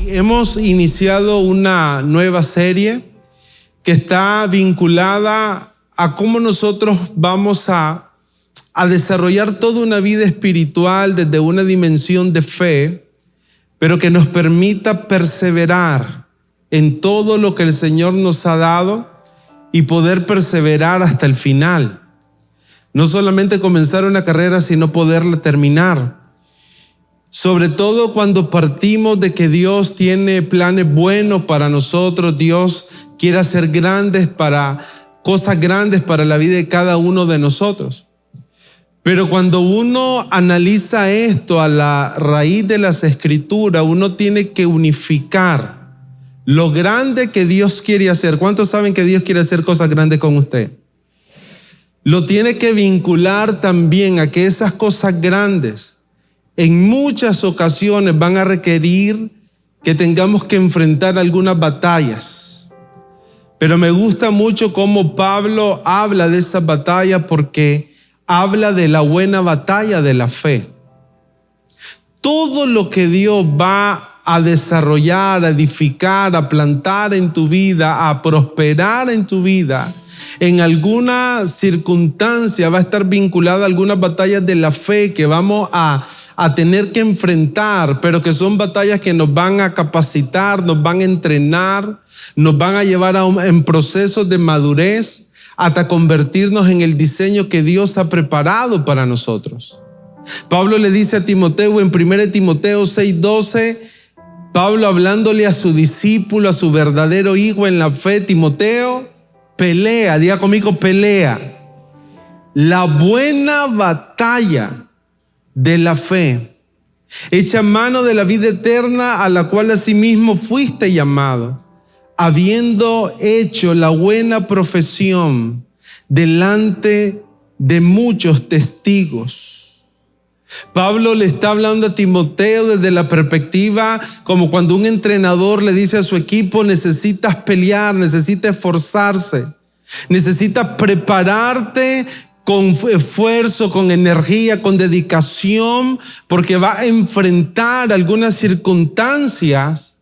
Hemos iniciado una nueva serie que está vinculada a cómo nosotros vamos a desarrollar toda una vida espiritual desde una dimensión de fe, pero que nos permita perseverar en todo lo que el Señor nos ha dado y poder perseverar hasta el final. No solamente comenzar una carrera, sino poderla terminar. Sobre todo cuando partimos de que Dios tiene planes buenos para nosotros, Dios quiere hacer cosas grandes para la vida de cada uno de nosotros. Pero cuando uno analiza esto a la raíz de las Escrituras, uno tiene que unificar lo grande que Dios quiere hacer. ¿Cuántos saben que Dios quiere hacer cosas grandes con usted? Lo tiene que vincular también a que esas cosas grandes en muchas ocasiones van a requerir que tengamos que enfrentar algunas batallas. Pero me gusta mucho cómo Pablo habla de esas batallas, porque habla de la buena batalla de la fe. Todo lo que Dios va a desarrollar, a edificar, a plantar en tu vida, a prosperar en tu vida, en alguna circunstancia va a estar vinculada a algunas batallas de la fe que vamos a tener que enfrentar, pero que son batallas que nos van a capacitar, nos van a entrenar, nos van a llevar en procesos de madurez hasta convertirnos en el diseño que Dios ha preparado para nosotros. Pablo le dice a Timoteo en 1 Timoteo 6:12, Pablo hablándole a su discípulo, a su verdadero hijo en la fe, Timoteo: pelea, diga conmigo, pelea la buena batalla de la fe, echa mano de la vida eterna, a la cual asimismo fuiste llamado, habiendo hecho la buena profesión delante de muchos testigos. Pablo le está hablando a Timoteo desde la perspectiva como cuando un entrenador le dice a su equipo: necesitas pelear, necesitas esforzarse, necesitas prepararte con esfuerzo, con energía, con dedicación, porque va a enfrentar algunas circunstancias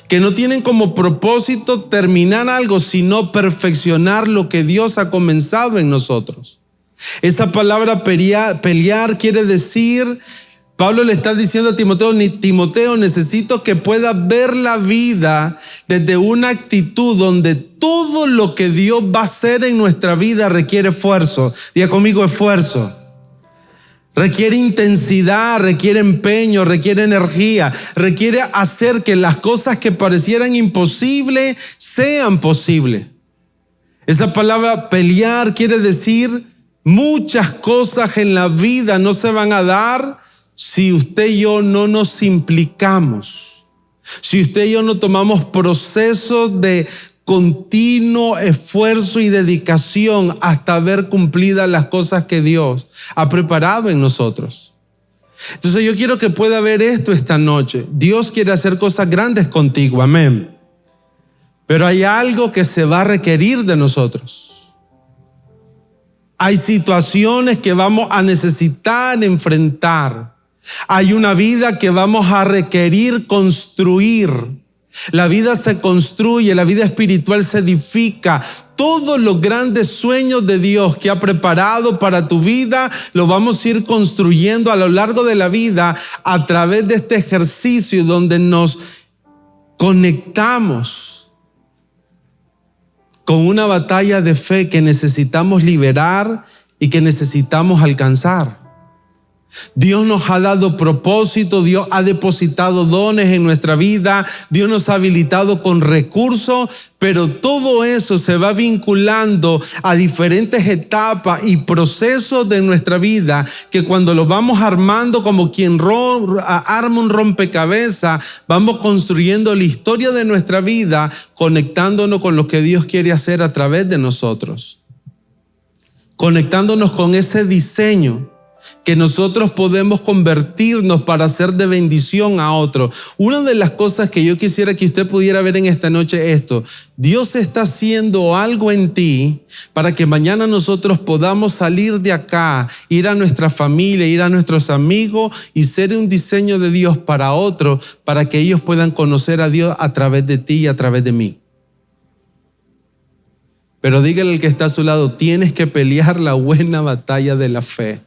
que no tienen como propósito terminar algo, sino perfeccionar lo que Dios ha comenzado en nosotros. Esa palabra pelear quiere decir, Pablo le está diciendo a Timoteo: Timoteo, necesito que puedas ver la vida desde una actitud donde todo lo que Dios va a hacer en nuestra vida requiere esfuerzo. Diga conmigo, esfuerzo. Requiere intensidad, requiere empeño, requiere energía, requiere hacer que las cosas que parecieran imposibles sean posibles. Esa palabra pelear quiere decir muchas cosas en la vida no se van a dar si usted y yo no nos implicamos, si usted y yo no tomamos procesos de continuo esfuerzo y dedicación hasta ver cumplidas las cosas que Dios ha preparado en nosotros. Entonces yo quiero que pueda ver esto esta noche. Dios quiere hacer cosas grandes contigo, amén. Pero hay algo que se va a requerir de nosotros. Hay situaciones que vamos a necesitar enfrentar. Hay una vida que vamos a requerir construir. La vida se construye, la vida espiritual se edifica. Todos los grandes sueños de Dios que ha preparado para tu vida lo vamos a ir construyendo a lo largo de la vida a través de este ejercicio donde nos conectamos con una batalla de fe que necesitamos liberar y que necesitamos alcanzar. Dios nos ha dado propósito, Dios ha depositado dones en nuestra vida, Dios nos ha habilitado con recursos, pero todo eso se va vinculando a diferentes etapas y procesos de nuestra vida que cuando lo vamos armando como quien arma un rompecabezas, vamos construyendo la historia de nuestra vida, conectándonos con lo que Dios quiere hacer a través de nosotros, conectándonos con ese diseño. que nosotros podemos convertirnos para ser de bendición a otros. Una de las cosas que yo quisiera que usted pudiera ver en esta noche es esto: Dios está haciendo algo en ti para que mañana nosotros podamos salir de acá, ir a nuestra familia, ir a nuestros amigos y ser un diseño de Dios para otros, para que ellos puedan conocer a Dios a través de ti y a través de mí. Pero dígale al que está a su lado: tienes que pelear la buena batalla de la fe.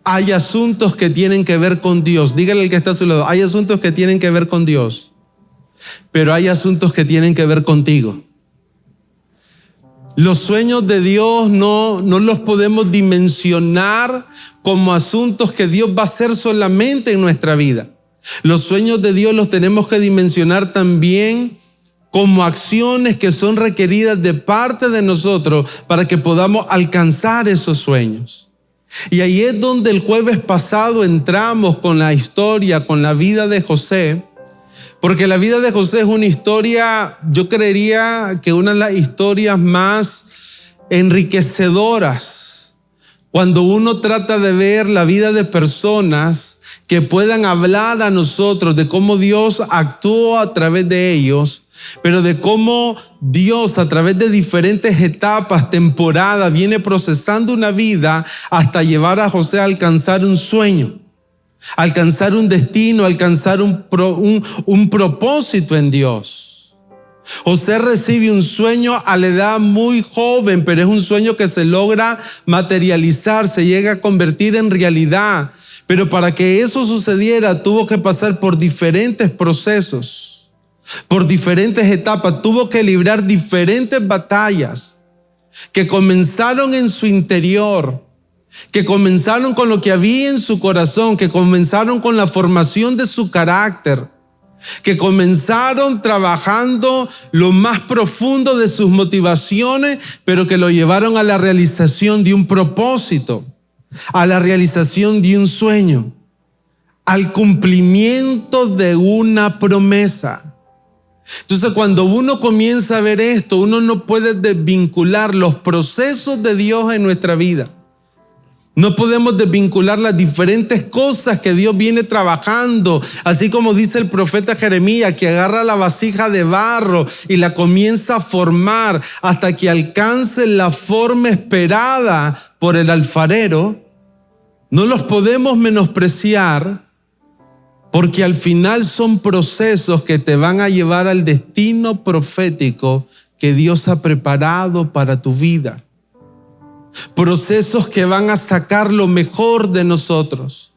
Hay asuntos que tienen que ver con Dios. Dígale al que está a su lado: hay asuntos que tienen que ver con Dios, pero hay asuntos que tienen que ver contigo. Los sueños de Dios no los podemos dimensionar como asuntos que Dios va a hacer solamente en nuestra vida. Los sueños de Dios los tenemos que dimensionar también como acciones que son requeridas de parte de nosotros para que podamos alcanzar esos sueños. Y ahí es donde el jueves pasado entramos con la historia, con la vida de José, porque la vida de José es una historia, yo creería que una de las historias más enriquecedoras cuando uno trata de ver la vida de personas que puedan hablar a nosotros de cómo Dios actuó a través de ellos, pero de cómo Dios a través de diferentes etapas, temporadas, viene procesando una vida hasta llevar a José a alcanzar un sueño, alcanzar un destino, alcanzar un propósito en Dios. José recibe un sueño a la edad muy joven, pero es un sueño que se logra materializar, se llega a convertir en realidad. Pero para que eso sucediera tuvo que pasar por diferentes procesos, por diferentes etapas, tuvo que librar diferentes batallas que comenzaron en su interior, que comenzaron con lo que había en su corazón, que comenzaron con la formación de su carácter, que comenzaron trabajando lo más profundo de sus motivaciones, pero que lo llevaron a la realización de un propósito, a la realización de un sueño, al cumplimiento de una promesa. Entonces, cuando uno comienza a ver esto, uno no puede desvincular los procesos de Dios en nuestra vida. No podemos desvincular las diferentes cosas que Dios viene trabajando, así como dice el profeta Jeremías, que agarra la vasija de barro y la comienza a formar hasta que alcance la forma esperada por el alfarero. No los podemos menospreciar, porque al final son procesos que te van a llevar al destino profético que Dios ha preparado para tu vida. Procesos que van a sacar lo mejor de nosotros.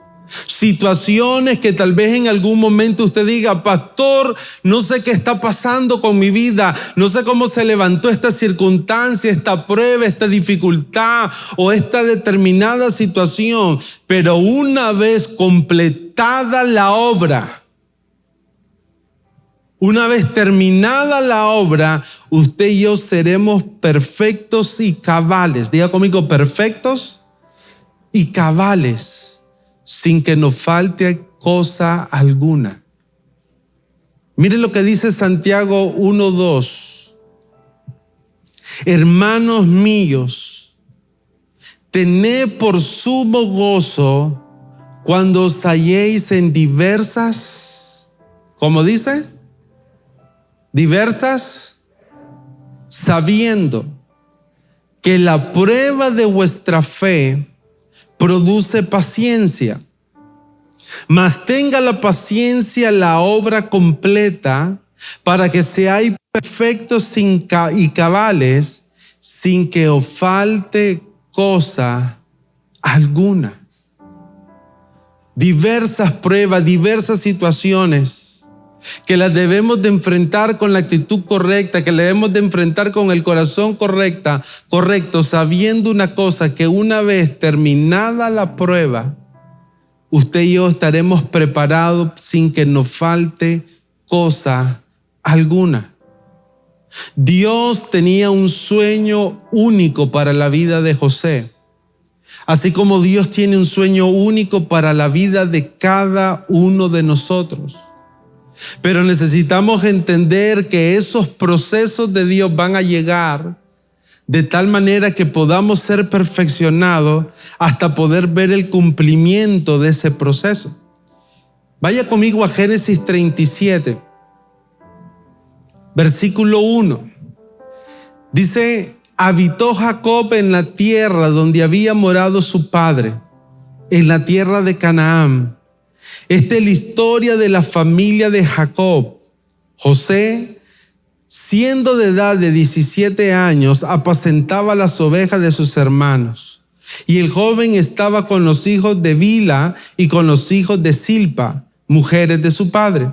Situaciones que tal vez en algún momento usted diga: pastor, no sé qué está pasando con mi vida, no sé cómo se levantó esta circunstancia, esta prueba, esta dificultad o esta determinada situación, pero una vez completada la obra, una vez terminada la obra, usted y yo seremos perfectos y cabales. Diga conmigo: perfectos y cabales, sin que nos falte cosa alguna. Mire lo que dice Santiago 1:2. Hermanos míos, tened por sumo gozo cuando os halléis en diversas, ¿cómo dice? Diversas, sabiendo que la prueba de vuestra fe produce paciencia. Mas tenga la paciencia la obra completa, para que seáis perfectos y cabales, sin que os falte cosa alguna. Diversas pruebas, diversas situaciones que las debemos de enfrentar con la actitud correcta, que las debemos de enfrentar con el corazón correcto, sabiendo una cosa, que una vez terminada la prueba, usted y yo estaremos preparados sin que nos falte cosa alguna. Dios tenía un sueño único para la vida de José, así como Dios tiene un sueño único para la vida de cada uno de nosotros. Pero necesitamos entender que esos procesos de Dios van a llegar de tal manera que podamos ser perfeccionados hasta poder ver el cumplimiento de ese proceso. Vaya conmigo a Génesis 37, versículo 1. Dice: habitó Jacob en la tierra donde había morado su padre, en la tierra de Canaán. Esta es la historia de la familia de Jacob. José, siendo de edad de 17 años, apacentaba las ovejas de sus hermanos. Y el joven estaba con los hijos de Bilha y con los hijos de Silpa, mujeres de su padre.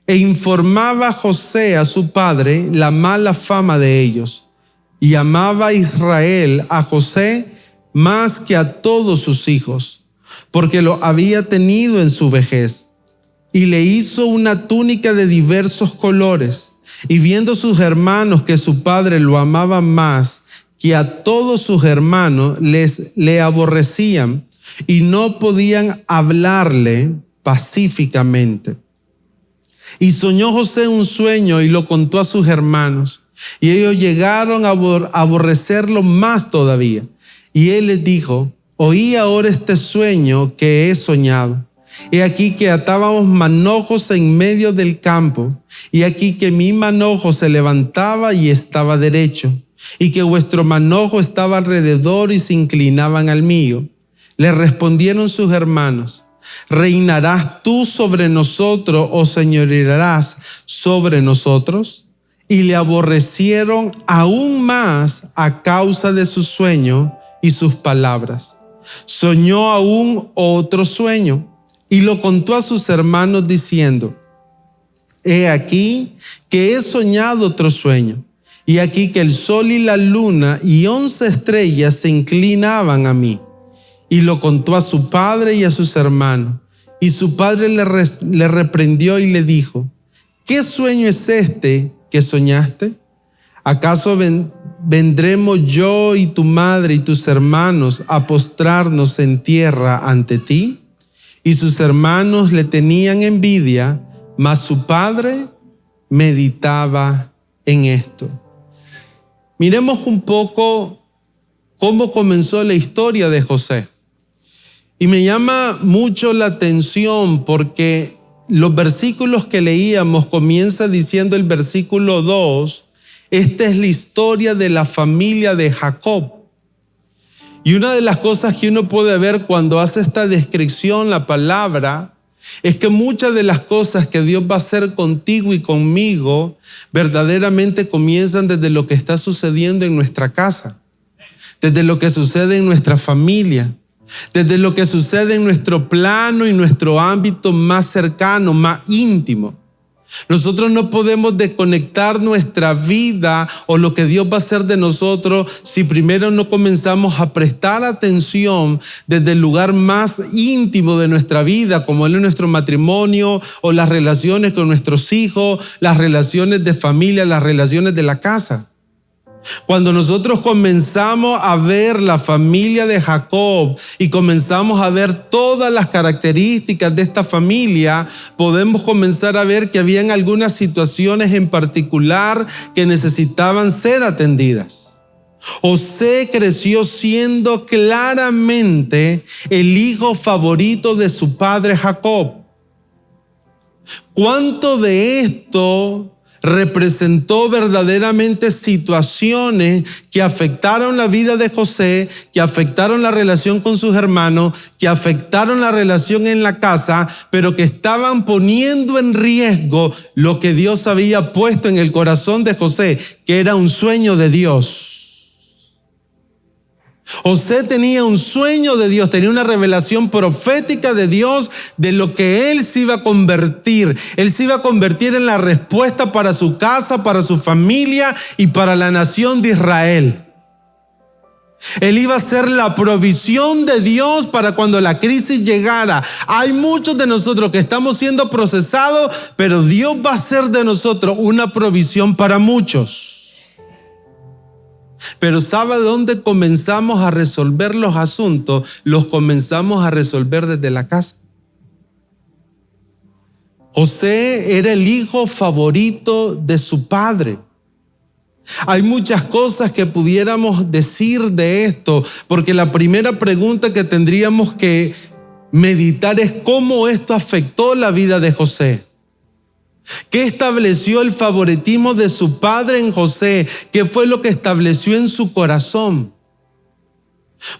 E informaba José a su padre la mala fama de ellos. Y amaba Israel a José más que a todos sus hijos, porque lo había tenido en su vejez. Y le hizo una túnica de diversos colores. Y viendo sus hermanos que su padre lo amaba más que a todos sus hermanos, le aborrecían y no podían hablarle pacíficamente. Y soñó José un sueño y lo contó a sus hermanos. Y ellos llegaron a aborrecerlo más todavía. Y él les dijo: oí ahora este sueño que he soñado. He aquí que atábamos manojos en medio del campo, y aquí que mi manojo se levantaba y estaba derecho, y que vuestro manojo estaba alrededor y se inclinaban al mío. Le respondieron sus hermanos: ¿reinarás tú sobre nosotros o señorearás sobre nosotros? Y le aborrecieron aún más a causa de su sueño y sus palabras. Soñó aún otro sueño y lo contó a sus hermanos diciendo: he aquí que he soñado otro sueño, y aquí que el sol y la luna y 11 estrellas se inclinaban a mí. Y lo contó a su padre y a sus hermanos. Y su padre le reprendió y le dijo: ¿qué sueño es este que soñaste? ¿Acaso vendremos yo y tu madre y tus hermanos a postrarnos en tierra ante ti? Y sus hermanos le tenían envidia, mas su padre meditaba en esto. Miremos un poco cómo comenzó la historia de José. Y me llama mucho la atención porque los versículos que leíamos comienza diciendo el versículo 2, esta es la historia de la familia de Jacob. Y una de las cosas que uno puede ver cuando hace esta descripción, la palabra, es que muchas de las cosas que Dios va a hacer contigo y conmigo verdaderamente comienzan desde lo que está sucediendo en nuestra casa, desde lo que sucede en nuestra familia, desde lo que sucede en nuestro plano y nuestro ámbito más cercano, más íntimo. Nosotros no podemos desconectar nuestra vida o lo que Dios va a hacer de nosotros si primero no comenzamos a prestar atención desde el lugar más íntimo de nuestra vida, como es nuestro matrimonio o las relaciones con nuestros hijos, las relaciones de familia, las relaciones de la casa. Cuando nosotros comenzamos a ver la familia de Jacob y comenzamos a ver todas las características de esta familia, podemos comenzar a ver que habían algunas situaciones en particular que necesitaban ser atendidas. José creció siendo claramente el hijo favorito de su padre Jacob. ¿Cuánto de esto representó verdaderamente situaciones que afectaron la vida de José, que afectaron la relación con sus hermanos, que afectaron la relación en la casa, pero que estaban poniendo en riesgo lo que Dios había puesto en el corazón de José, que era un sueño de Dios? José tenía un sueño de Dios, tenía una revelación profética de Dios de lo que él se iba a convertir. Él se iba a convertir en la respuesta para su casa, para su familia y para la nación de Israel. Él iba a ser la provisión de Dios para cuando la crisis llegara. Hay muchos de nosotros que estamos siendo procesados, pero Dios va a hacer de nosotros una provisión para muchos. Pero ¿sabe dónde comenzamos a resolver los asuntos? Los comenzamos a resolver desde la casa. José era el hijo favorito de su padre. Hay muchas cosas que pudiéramos decir de esto, porque la primera pregunta que tendríamos que meditar es cómo esto afectó la vida de José. ¿Qué estableció el favoritismo de su padre en José? ¿Qué fue lo que estableció en su corazón?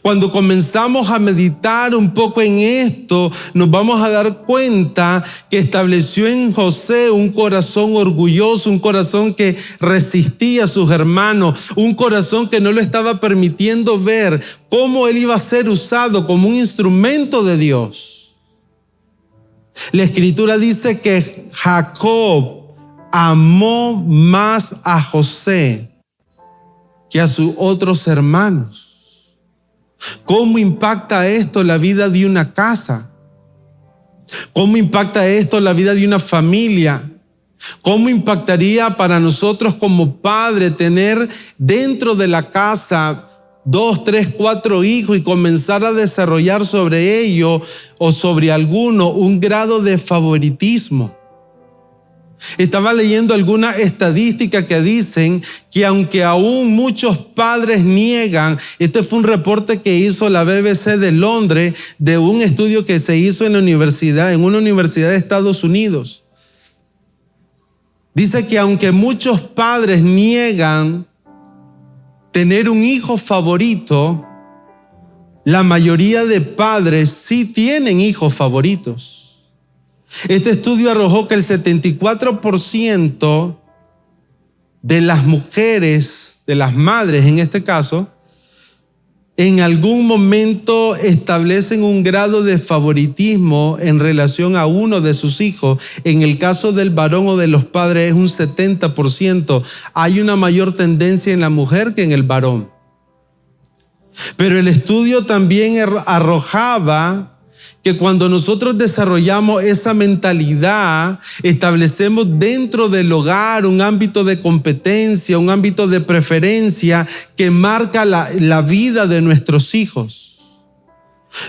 Cuando comenzamos a meditar un poco en esto, nos vamos a dar cuenta que estableció en José un corazón orgulloso, un corazón que resistía a sus hermanos, un corazón que no lo estaba permitiendo ver cómo él iba a ser usado como un instrumento de Dios. La Escritura dice que Jacob amó más a José que a sus otros hermanos. ¿Cómo impacta esto la vida de una casa? ¿Cómo impacta esto la vida de una familia? ¿Cómo impactaría para nosotros como padre tener dentro de la casa 2, 3, 4 hijos y comenzar a desarrollar sobre ellos o sobre alguno un grado de favoritismo? Estaba leyendo alguna estadística que dicen que aunque aún muchos padres niegan, este fue un reporte que hizo la BBC de Londres de un estudio que se hizo en una universidad de Estados Unidos. Dice que aunque muchos padres niegan tener un hijo favorito, la mayoría de padres sí tienen hijos favoritos. Este estudio arrojó que el 74% de las mujeres, de las madres en este caso, en algún momento establecen un grado de favoritismo en relación a uno de sus hijos. En el caso del varón o de los padres es un 70%. Hay una mayor tendencia en la mujer que en el varón. Pero el estudio también arrojaba que cuando nosotros desarrollamos esa mentalidad, establecemos dentro del hogar un ámbito de competencia, un ámbito de preferencia que marca la vida de nuestros hijos.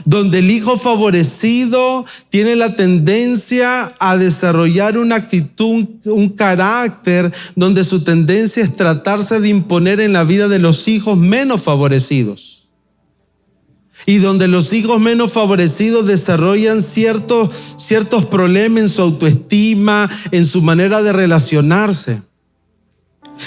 Donde el hijo favorecido tiene la tendencia a desarrollar una actitud, un carácter, donde su tendencia es tratarse de imponer en la vida de los hijos menos favorecidos. Y donde los hijos menos favorecidos desarrollan ciertos problemas en su autoestima, en su manera de relacionarse.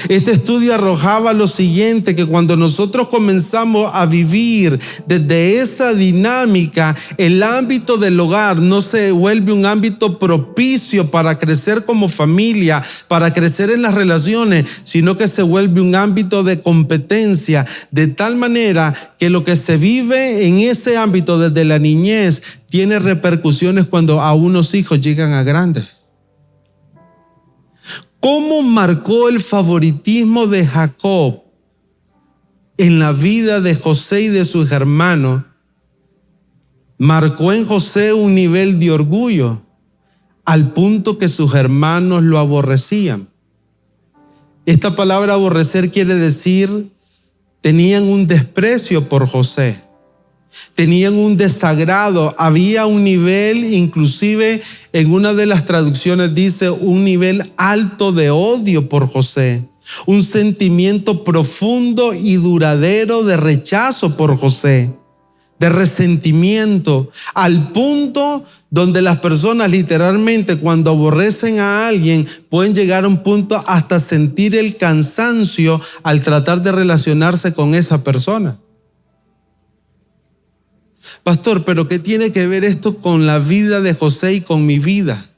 Este estudio arrojaba lo siguiente, que cuando nosotros comenzamos a vivir desde esa dinámica, el ámbito del hogar no se vuelve un ámbito propicio para crecer como familia, para crecer en las relaciones, sino que se vuelve un ámbito de competencia, de tal manera que lo que se vive en ese ámbito desde la niñez tiene repercusiones cuando a unos hijos llegan a grandes. ¿Cómo marcó el favoritismo de Jacob en la vida de José y de sus hermanos? Marcó en José un nivel de orgullo al punto que sus hermanos lo aborrecían. Esta palabra aborrecer quiere decir tenían un desprecio por José. Tenían un desagrado, había un nivel, inclusive en una de las traducciones dice un nivel alto de odio por José, un sentimiento profundo y duradero de rechazo por José, de resentimiento, al punto donde las personas literalmente cuando aborrecen a alguien pueden llegar a un punto hasta sentir el cansancio al tratar de relacionarse con esa persona. Pastor, ¿pero qué tiene que ver esto con la vida de José y con mi vida?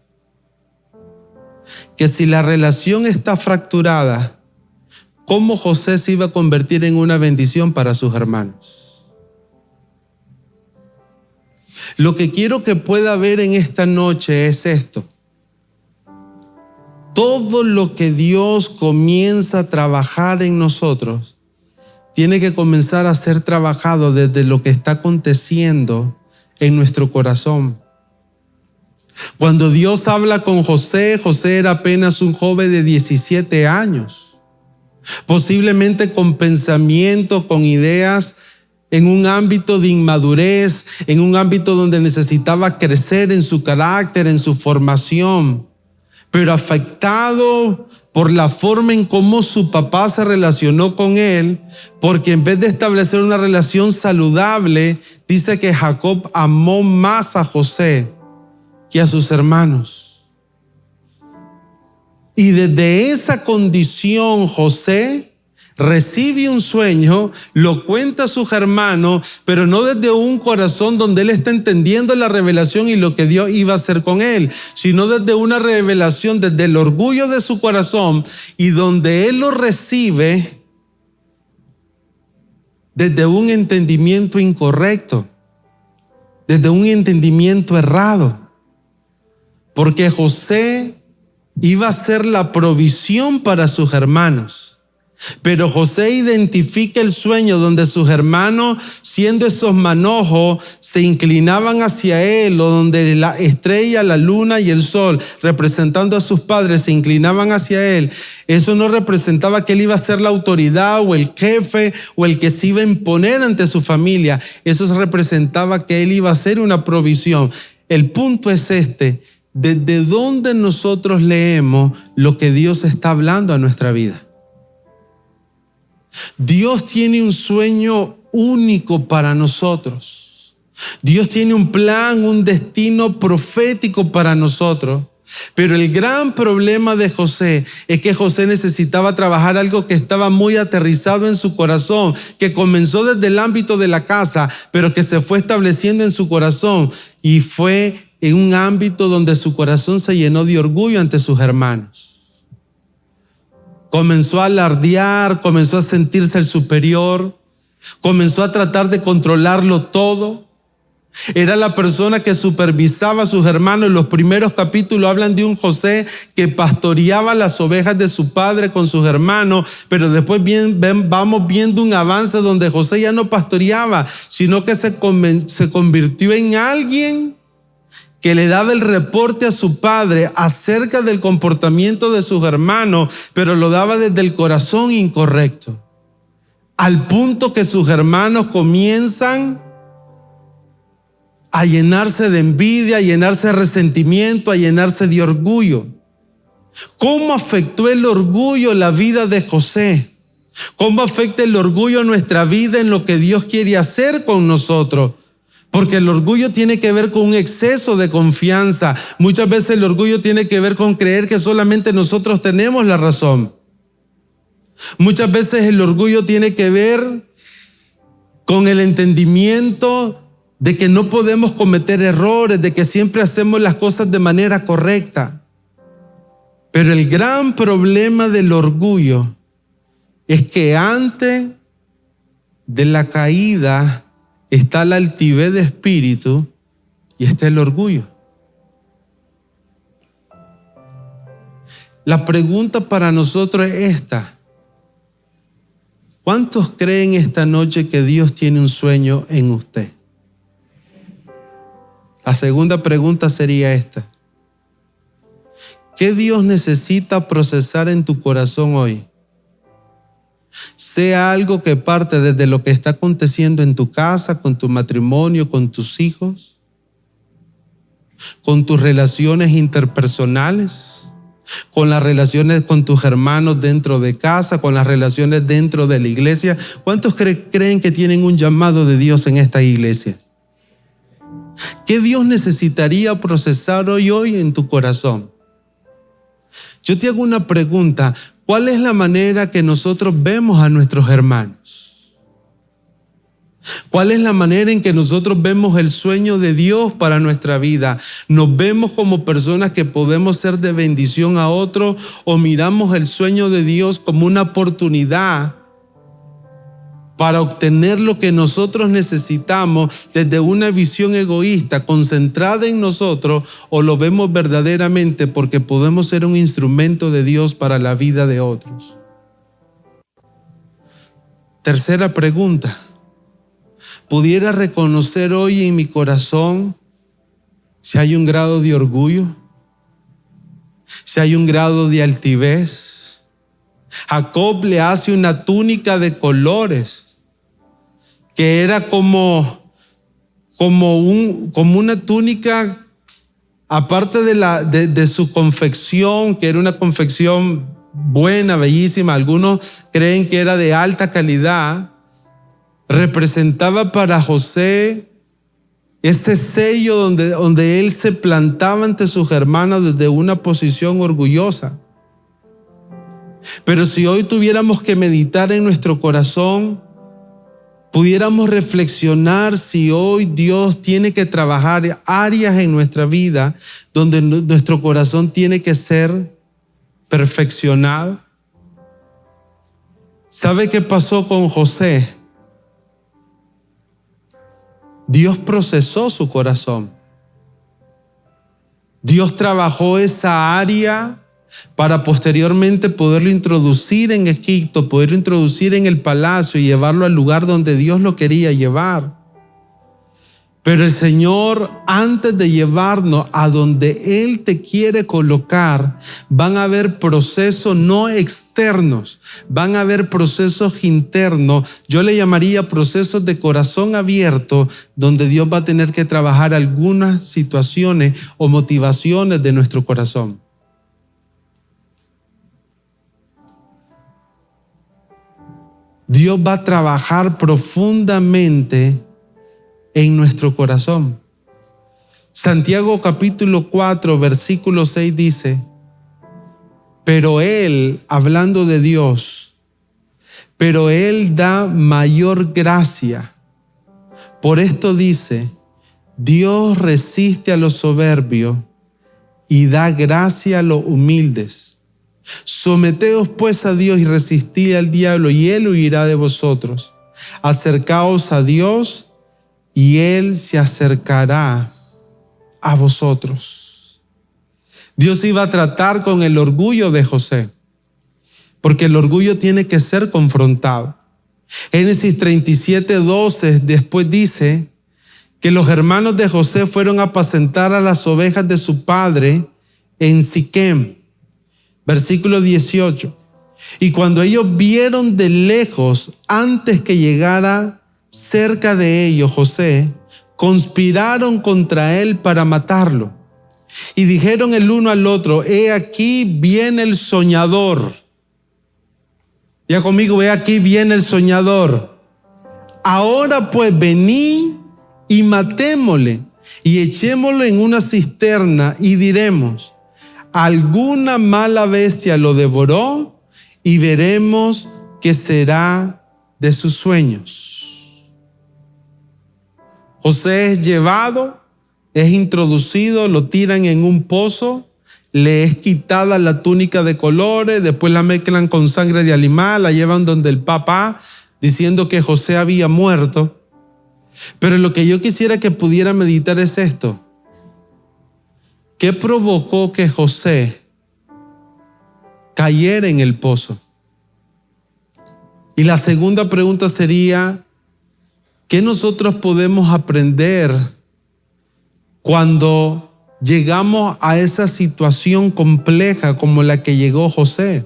Que si la relación está fracturada, ¿cómo José se iba a convertir en una bendición para sus hermanos? Lo que quiero que pueda ver en esta noche es esto. Todo lo que Dios comienza a trabajar en nosotros tiene que comenzar a ser trabajado desde lo que está aconteciendo en nuestro corazón. Cuando Dios habla con José, José era apenas un joven de 17 años, posiblemente con pensamientos, con ideas en un ámbito de inmadurez, en un ámbito donde necesitaba crecer en su carácter, en su formación, pero afectado por la forma en cómo su papá se relacionó con él, porque en vez de establecer una relación saludable, dice que Jacob amó más a José que a sus hermanos. Y desde esa condición José recibe un sueño, lo cuenta a sus hermanos, pero no desde un corazón donde él está entendiendo la revelación y lo que Dios iba a hacer con él, sino desde una revelación, desde el orgullo de su corazón, y donde él lo recibe desde un entendimiento incorrecto, desde un entendimiento errado, porque José iba a ser la provisión para sus hermanos. Pero José identifica el sueño donde sus hermanos, siendo esos manojos, se inclinaban hacia él, o donde la estrella, la luna y el sol, representando a sus padres, se inclinaban hacia él. Eso no representaba que él iba a ser la autoridad o el jefe o el que se iba a imponer ante su familia. Eso representaba que él iba a ser una provisión. El punto es este: ¿desde dónde nosotros leemos lo que Dios está hablando a nuestra vida? Dios tiene un sueño único para nosotros. Dios tiene un plan, un destino profético para nosotros. Pero el gran problema de José es que José necesitaba trabajar algo que estaba muy aterrizado en su corazón, que comenzó desde el ámbito de la casa, pero que se fue estableciendo en su corazón, y fue en un ámbito donde su corazón se llenó de orgullo ante sus hermanos. Comenzó a alardear, comenzó a sentirse el superior, comenzó a tratar de controlarlo todo. Era la persona que supervisaba a sus hermanos. Los primeros capítulos hablan de un José que pastoreaba las ovejas de su padre con sus hermanos, pero después vamos viendo un avance donde José ya no pastoreaba, sino que se convirtió en alguien que le daba el reporte a su padre acerca del comportamiento de sus hermanos, pero lo daba desde el corazón incorrecto, al punto que sus hermanos comienzan a llenarse de envidia, a llenarse de resentimiento, a llenarse de orgullo. ¿Cómo afectó el orgullo la vida de José? ¿Cómo afecta el orgullo nuestra vida en lo que Dios quiere hacer con nosotros? Porque el orgullo tiene que ver con un exceso de confianza. Muchas veces el orgullo tiene que ver con creer que solamente nosotros tenemos la razón. Muchas veces el orgullo tiene que ver con el entendimiento de que no podemos cometer errores, de que siempre hacemos las cosas de manera correcta. Pero el gran problema del orgullo es que antes de la caída está la altivez de espíritu y está el orgullo. La pregunta para nosotros es esta: ¿cuántos creen esta noche que Dios tiene un sueño en usted? La segunda pregunta sería esta: ¿qué Dios necesita procesar en tu corazón hoy? Sea algo que parte desde lo que está aconteciendo en tu casa, con tu matrimonio, con tus hijos, con tus relaciones interpersonales, con las relaciones con tus hermanos dentro de casa, con las relaciones dentro de la iglesia. ¿Cuántos creen que tienen un llamado de Dios en esta iglesia? ¿Qué Dios necesitaría procesar hoy en tu corazón? Yo te hago una pregunta: ¿cuál es la manera que nosotros vemos a nuestros hermanos? ¿Cuál es la manera en que nosotros vemos el sueño de Dios para nuestra vida? ¿Nos vemos como personas que podemos ser de bendición a otros, o miramos el sueño de Dios como una oportunidad para obtener lo que nosotros necesitamos desde una visión egoísta, concentrada en nosotros, o lo vemos verdaderamente porque podemos ser un instrumento de Dios para la vida de otros? Tercera pregunta: ¿pudiera reconocer hoy en mi corazón si hay un grado de orgullo? ¿Si hay un grado de altivez? Jacob le hace una túnica de colores que era como una túnica, aparte de su confección, que era una confección buena, bellísima, algunos creen que era de alta calidad, representaba para José ese sello donde él se plantaba ante sus hermanos desde una posición orgullosa. Pero si hoy tuviéramos que meditar en nuestro corazón, pudiéramos reflexionar si hoy Dios tiene que trabajar áreas en nuestra vida donde nuestro corazón tiene que ser perfeccionado. ¿Sabe qué pasó con José? Dios procesó su corazón. Dios trabajó esa área para posteriormente poderlo introducir en Egipto, poderlo introducir en el palacio y llevarlo al lugar donde Dios lo quería llevar. Pero el Señor, antes de llevarnos a donde Él te quiere colocar, van a haber procesos no externos, van a haber procesos internos. Yo le llamaría procesos de corazón abierto, donde Dios va a tener que trabajar algunas situaciones o motivaciones de nuestro corazón. Dios va a trabajar profundamente en nuestro corazón. Santiago capítulo 4, versículo 6 dice: pero Él, hablando de Dios, pero Él da mayor gracia. Por esto dice: Dios resiste a los soberbios y da gracia a los humildes. Someteos pues a Dios y resistid al diablo, y Él huirá de vosotros. Acercaos a Dios, y Él se acercará a vosotros. Dios iba a tratar con el orgullo de José, porque el orgullo tiene que ser confrontado. Génesis 37:12 después dice que los hermanos de José fueron a apacentar a las ovejas de su padre en Siquem. Versículo 18. Y cuando ellos vieron de lejos, antes que llegara cerca de ellos José, conspiraron contra él para matarlo. Y dijeron el uno al otro: he aquí viene el soñador. Ya conmigo, he aquí viene el soñador. Ahora pues vení y matémosle y echémoslo en una cisterna, y diremos: alguna mala bestia lo devoró, y veremos qué será de sus sueños. José es llevado, es introducido, lo tiran en un pozo, le es quitada la túnica de colores, después la mezclan con sangre de animal, la llevan donde el papá, diciendo que José había muerto. Pero lo que yo quisiera que pudiera meditar es esto: ¿qué provocó que José cayera en el pozo? Y la segunda pregunta sería: ¿qué nosotros podemos aprender cuando llegamos a esa situación compleja como la que llegó José?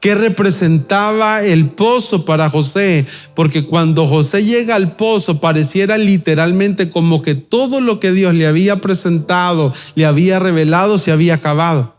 ¿Qué representaba el pozo para José? Porque cuando José llega al pozo, pareciera literalmente como que todo lo que Dios le había presentado, le había revelado, se había acabado.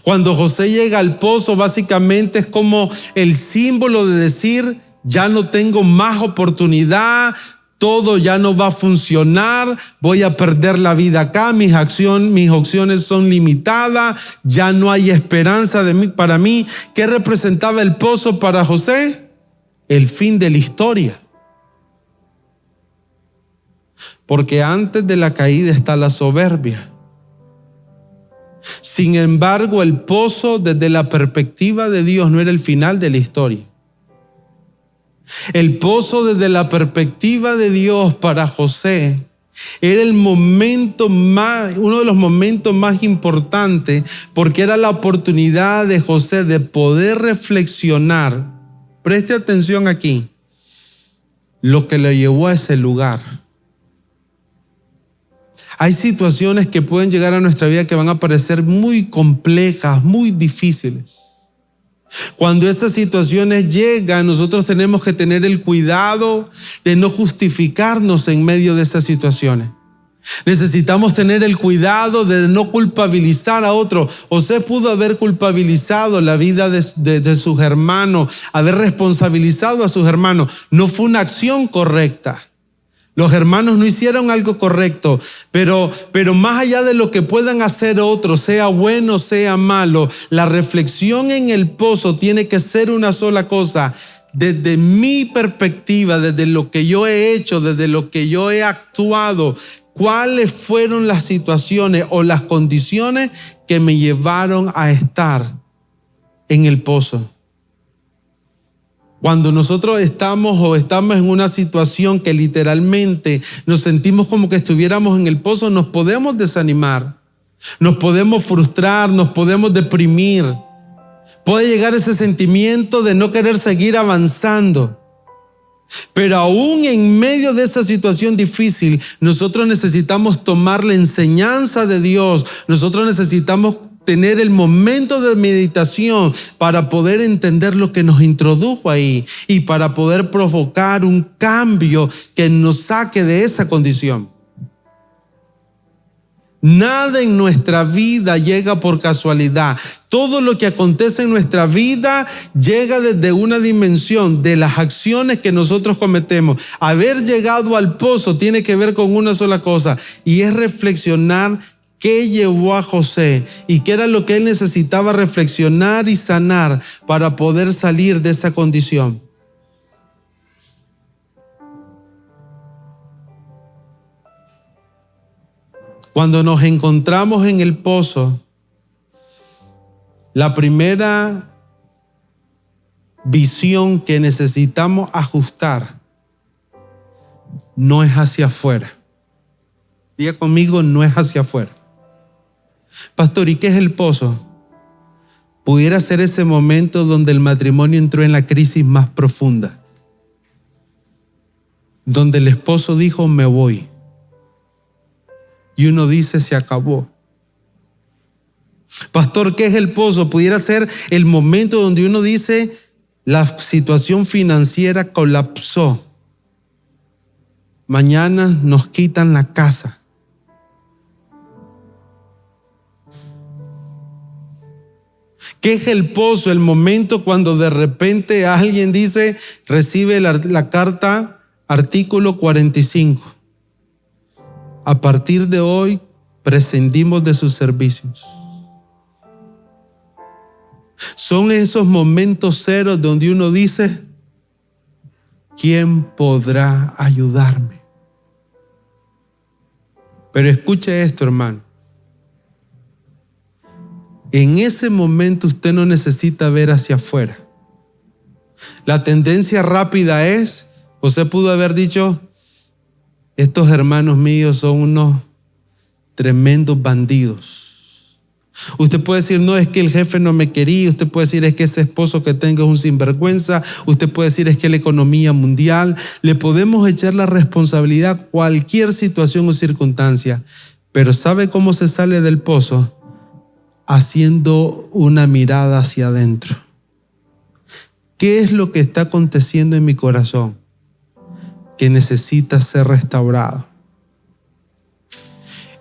Cuando José llega al pozo, básicamente es como el símbolo de decir: ya no tengo más oportunidad, todo ya no va a funcionar, voy a perder la vida acá, mis opciones son limitadas, ya no hay esperanza para mí. ¿Qué representaba el pozo para José? El fin de la historia. Porque antes de la caída está la soberbia. Sin embargo, el pozo, desde la perspectiva de Dios, no era el final de la historia. El pozo, desde la perspectiva de Dios, para José era uno de los momentos más importantes, porque era la oportunidad de José de poder reflexionar. Preste atención aquí, lo que le llevó a ese lugar. Hay situaciones que pueden llegar a nuestra vida que van a parecer muy complejas, muy difíciles. Cuando esas situaciones llegan, nosotros tenemos que tener el cuidado de no justificarnos en medio de esas situaciones. Necesitamos tener el cuidado de no culpabilizar a otro. José pudo haber culpabilizado la vida de sus hermanos, haber responsabilizado a sus hermanos. No fue una acción correcta. Los hermanos no hicieron algo correcto, pero más allá de lo que puedan hacer otros, sea bueno, sea malo, la reflexión en el pozo tiene que ser una sola cosa. Desde mi perspectiva, desde lo que yo he hecho, desde lo que yo he actuado, ¿cuáles fueron las situaciones o las condiciones que me llevaron a estar en el pozo? Cuando nosotros estamos en una situación que literalmente nos sentimos como que estuviéramos en el pozo, nos podemos desanimar, nos podemos frustrar, nos podemos deprimir. Puede llegar ese sentimiento de no querer seguir avanzando. Pero aún en medio de esa situación difícil, nosotros necesitamos tomar la enseñanza de Dios. Nosotros necesitamos tener el momento de meditación para poder entender lo que nos introdujo ahí y para poder provocar un cambio que nos saque de esa condición. Nada en nuestra vida llega por casualidad. Todo lo que acontece en nuestra vida llega desde una dimensión de las acciones que nosotros cometemos. Haber llegado al pozo tiene que ver con una sola cosa, y es reflexionar qué llevó a José y qué era lo que él necesitaba reflexionar y sanar para poder salir de esa condición. Cuando nos encontramos en el pozo, la primera visión que necesitamos ajustar no es hacia afuera. Diga conmigo, no es hacia afuera. Pastor, ¿y qué es el pozo? Pudiera ser ese momento donde el matrimonio entró en la crisis más profunda, donde el esposo dijo, me voy. Y uno dice, se acabó. Pastor, ¿qué es el pozo? Pudiera ser el momento donde uno dice, la situación financiera colapsó. Mañana nos quitan la casa. ¿Qué es el pozo? El momento cuando de repente alguien dice, recibe la carta, artículo 45. A partir de hoy, prescindimos de sus servicios. Son esos momentos ceros donde uno dice, ¿quién podrá ayudarme? Pero escuche esto, hermano. En ese momento usted no necesita ver hacia afuera. La tendencia rápida es, José pudo haber dicho, estos hermanos míos son unos tremendos bandidos. Usted puede decir, no, es que el jefe no me quería. Usted puede decir, es que ese esposo que tengo es un sinvergüenza. Usted puede decir, es que la economía mundial. Le podemos echar la responsabilidad a cualquier situación o circunstancia. Pero ¿sabe cómo se sale del pozo? Haciendo una mirada hacia adentro. ¿Qué es lo que está aconteciendo en mi corazón que necesita ser restaurado?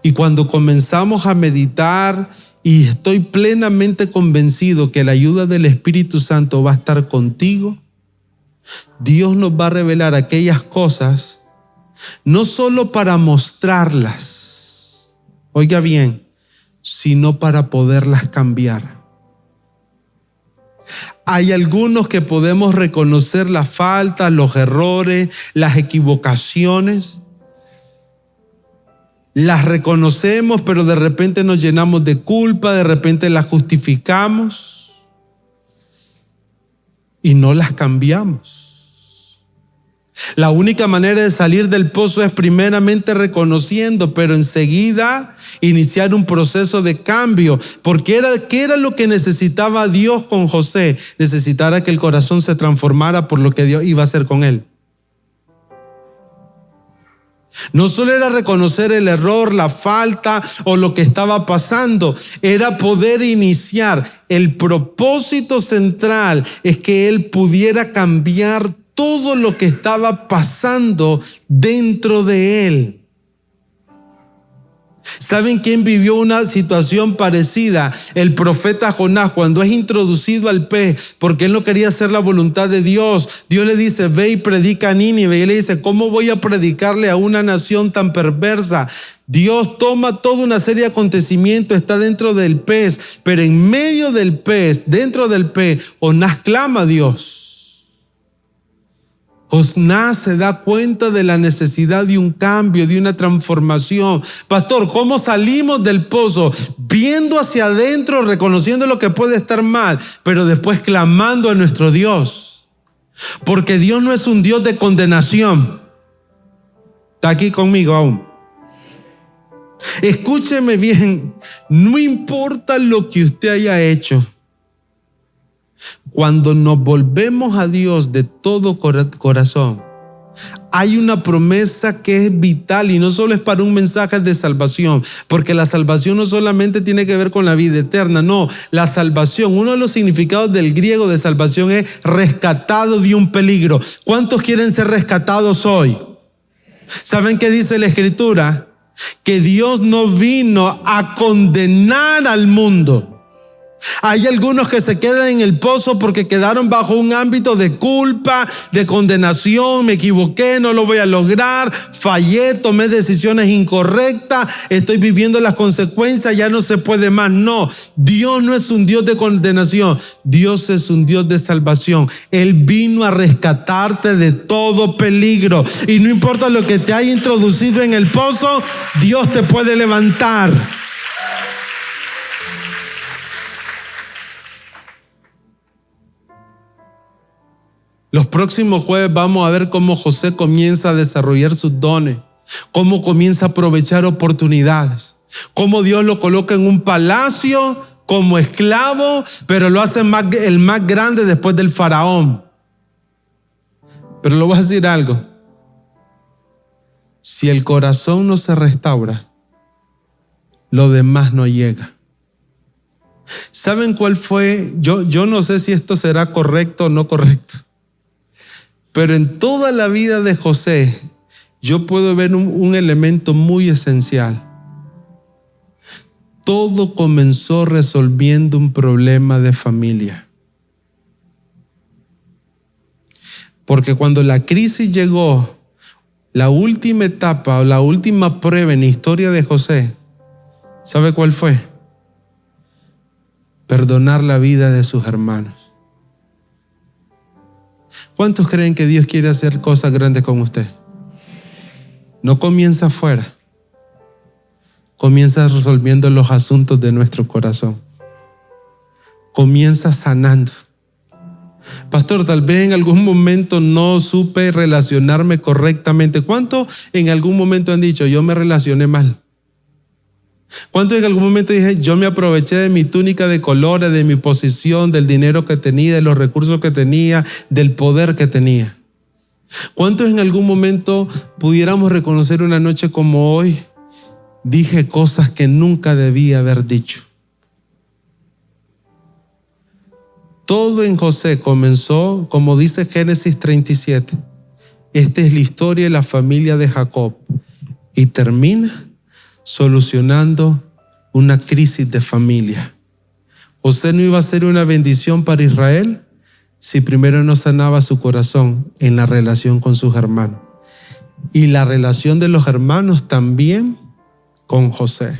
Y cuando comenzamos a meditar, y estoy plenamente convencido que la ayuda del Espíritu Santo va a estar contigo, Dios nos va a revelar aquellas cosas, no solo para mostrarlas, oiga bien, sino para poderlas cambiar. Hay algunos que podemos reconocer las faltas, los errores, las equivocaciones. Las reconocemos, pero de repente nos llenamos de culpa, de repente las justificamos y no las cambiamos. La única manera de salir del pozo es primeramente reconociendo, pero enseguida iniciar un proceso de cambio. Porque ¿qué era lo que necesitaba Dios con José? Necesitaba que el corazón se transformara por lo que Dios iba a hacer con él. No solo era reconocer el error, la falta o lo que estaba pasando, era poder iniciar. El propósito central es que él pudiera cambiar todo lo que estaba pasando dentro de él. ¿Saben quién vivió una situación parecida? El profeta Jonás, cuando es introducido al pez, porque él no quería hacer la voluntad de Dios. Dios le dice, ve y predica a Nínive. Y él le dice, ¿cómo voy a predicarle a una nación tan perversa? Dios toma toda una serie de acontecimientos, está dentro del pez, pero en medio del pez, dentro del pez, Jonás clama a Dios. Jonás se da cuenta de la necesidad de un cambio, de una transformación. Pastor, ¿cómo salimos del pozo? Viendo hacia adentro, reconociendo lo que puede estar mal, pero después clamando a nuestro Dios. Porque Dios no es un Dios de condenación. ¿Está aquí conmigo aún? Escúcheme bien, no importa lo que usted haya hecho. Cuando nos volvemos a Dios de todo corazón, hay una promesa que es vital y no solo es para un mensaje de salvación, porque la salvación no solamente tiene que ver con la vida eterna, no, la salvación, uno de los significados del griego de salvación es rescatado de un peligro. ¿Cuántos quieren ser rescatados hoy? ¿Saben qué dice la Escritura? Que Dios no vino a condenar al mundo. Hay algunos que se quedan en el pozo porque quedaron bajo un ámbito de culpa, de condenación. Me equivoqué, no lo voy a lograr, fallé, tomé decisiones incorrectas, estoy viviendo las consecuencias, ya no se puede más. No, Dios no es un Dios de condenación, Dios es un Dios de salvación. Él vino a rescatarte de todo peligro y no importa lo que te haya introducido en el pozo, Dios te puede levantar. Los próximos jueves vamos a ver cómo José comienza a desarrollar sus dones, cómo comienza a aprovechar oportunidades, cómo Dios lo coloca en un palacio como esclavo, pero lo hace el más grande después del faraón. Pero le voy a decir algo, si el corazón no se restaura, lo demás no llega. ¿Saben cuál fue? Yo no sé si esto será correcto o no correcto. Pero en toda la vida de José, yo puedo ver un elemento muy esencial. Todo comenzó resolviendo un problema de familia. Porque cuando la crisis llegó, la última etapa o la última prueba en la historia de José, ¿sabe cuál fue? Perdonar la vida de sus hermanos. ¿Cuántos creen que Dios quiere hacer cosas grandes con usted? No comienza afuera. Comienza resolviendo los asuntos de nuestro corazón. Comienza sanando. Pastor, tal vez en algún momento no supe relacionarme correctamente. ¿Cuántos en algún momento han dicho, yo me relacioné mal? ¿Cuántos en algún momento dije, yo me aproveché de mi túnica de colores, de mi posición, del dinero que tenía, de los recursos que tenía, del poder que tenía? ¿Cuántos en algún momento pudiéramos reconocer una noche como hoy, dije cosas que nunca debía haber dicho? Todo en José comenzó, como dice Génesis 37. Esta es la historia de la familia de Jacob y termina solucionando una crisis de familia. José no iba a ser una bendición para Israel si primero no sanaba su corazón en la relación con sus hermanos y la relación de los hermanos también con José.